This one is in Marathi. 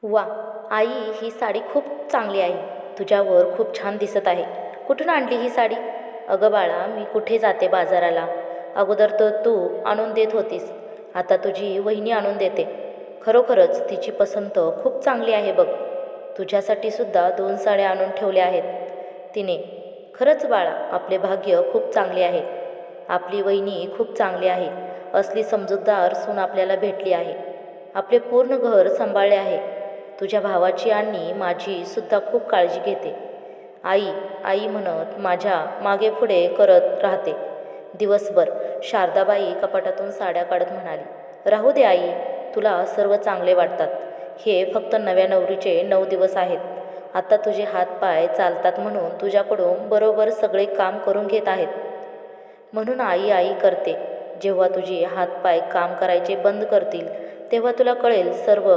वा, आई, ही साडी खूप चांगली आहे. तुझ्यावर खूप छान दिसत आहे. कुठून आणली ही साडी? अगं बाळा, मी कुठे जाते बाजाराला. अगोदर तर तू आणून देत होतीस, आता तुझी वहिनी आणून देते. खरोखरच तिची पसंत खूप चांगली आहे बघ. तुझ्यासाठी सुद्धा 2 साड्या आणून ठेवल्या आहेत तिने. खरंच बाळा, आपले भाग्य खूप चांगले आहे. आपली वहिनी खूप चांगली आहे. असली समजूतदार सून आपल्याला भेटली आहे. आपले पूर्ण घर सांभाळले आहे. तुझ्या भावाची आणि माझी सुद्धा खूप काळजी घेते. आई, आई म्हणत माझ्या मागे पुढे करत राहते दिवसभर. शारदाबाई कपाटातून साड्या काढत म्हणाली, राहू दे आई, तुला सर्व चांगले वाटतात. हे फक्त नव्या नवरीचे 9 दिवस आहेत. आता तुझे हातपाय चालतात म्हणून तुझ्याकडून बरोबर सगळे काम करून घेत आहेत. म्हणून आई आई करते. जेव्हा तुझे हातपाय काम करायचे बंद करतील तेव्हा तुला कळेल सर्व